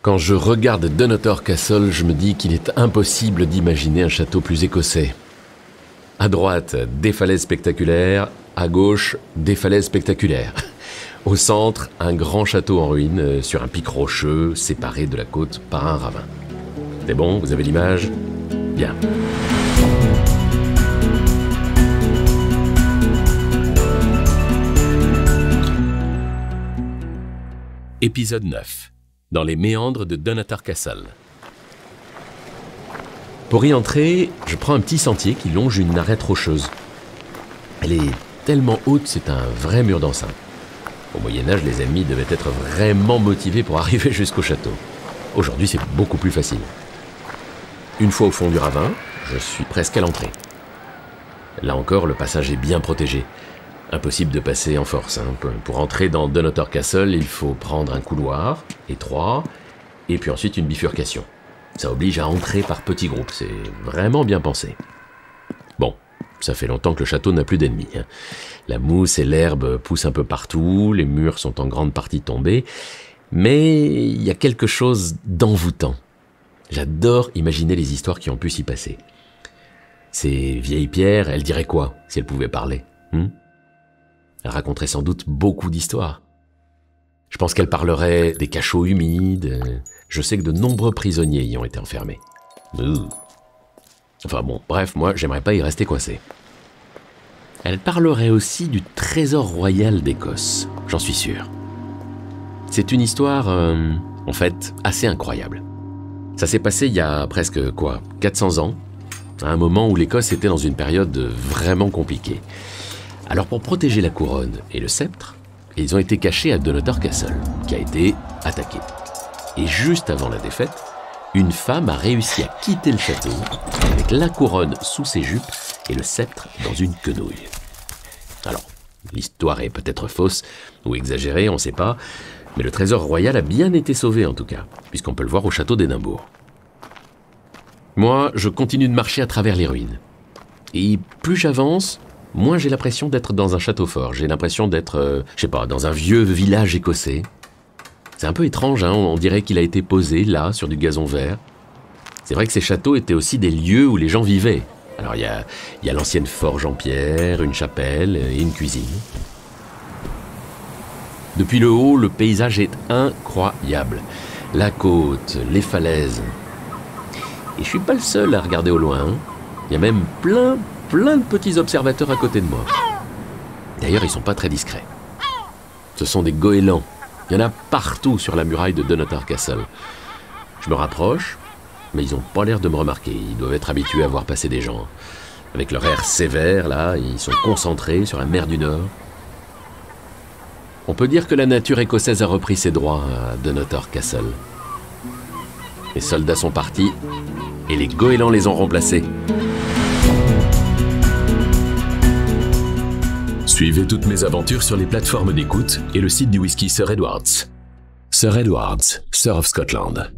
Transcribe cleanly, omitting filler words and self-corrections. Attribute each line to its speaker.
Speaker 1: Quand je regarde Dunnottar Castle, je me dis qu'il est impossible d'imaginer un château plus écossais. À droite, des falaises spectaculaires, à gauche, des falaises spectaculaires. Au centre, un grand château en ruine, sur un pic rocheux, séparé de la côte par un ravin. C'est bon, vous avez l'image? Bien. Épisode 9. Dans les méandres de Dunnottar Castle. Pour y entrer, je prends un petit sentier qui longe une arête rocheuse. Elle est tellement haute, c'est un vrai mur d'enceinte. Au Moyen-Âge, les ennemis devaient être vraiment motivés pour arriver jusqu'au château. Aujourd'hui, c'est beaucoup plus facile. Une fois au fond du ravin, je suis presque à l'entrée. Là encore, le passage est bien protégé. Impossible de passer en force. Pour entrer dans Dunnottar Castle, il faut prendre un couloir étroit et puis ensuite une bifurcation. Ça oblige à entrer par petits groupes, c'est vraiment bien pensé. Bon, ça fait longtemps que le château n'a plus d'ennemis. La mousse et l'herbe poussent un peu partout, les murs sont en grande partie tombés, mais il y a quelque chose d'envoûtant. J'adore imaginer les histoires qui ont pu s'y passer. Ces vieilles pierres, elles diraient quoi si elles pouvaient parler? Elle raconterait sans doute beaucoup d'histoires. Je pense qu'elle parlerait des cachots humides. Je sais que de nombreux prisonniers y ont été enfermés. Enfin bon, bref, moi, j'aimerais pas y rester coincé. Elle parlerait aussi du trésor royal d'Écosse, j'en suis sûr. C'est une histoire, en fait, assez incroyable. Ça s'est passé il y a presque, 400 ans, à un moment où l'Écosse était dans une période vraiment compliquée. Alors pour protéger la couronne et le sceptre, ils ont été cachés à Dunnottar Castle, qui a été attaqué. Et juste avant la défaite, une femme a réussi à quitter le château avec la couronne sous ses jupes et le sceptre dans une quenouille. Alors, l'histoire est peut-être fausse ou exagérée, on ne sait pas, mais le trésor royal a bien été sauvé en tout cas, puisqu'on peut le voir au château d'Édimbourg. Moi, je continue de marcher à travers les ruines. Et plus j'avance, moins j'ai l'impression d'être dans un château fort. J'ai l'impression d'être, dans un vieux village écossais. C'est un peu étrange, on dirait qu'il a été posé là, sur du gazon vert. C'est vrai que ces châteaux étaient aussi des lieux où les gens vivaient. Alors il y a l'ancienne forge en pierre, une chapelle et une cuisine. Depuis le haut, le paysage est incroyable. La côte, les falaises. Et je suis pas le seul à regarder au loin. Il y a même plein de petits observateurs à côté de moi. D'ailleurs, ils sont pas très discrets. Ce sont des goélands. Il y en a partout sur la muraille de Dunnottar Castle. Je me rapproche, mais ils ont pas l'air de me remarquer. Ils doivent être habitués à voir passer des gens. Avec leur air sévère, là, ils sont concentrés sur la mer du Nord. On peut dire que la nature écossaise a repris ses droits à Dunnottar Castle. Les soldats sont partis et les goélands les ont remplacés. Suivez toutes mes aventures sur les plateformes d'écoute et le site du whisky Sir Edwards. Sir Edwards, Sir of Scotland.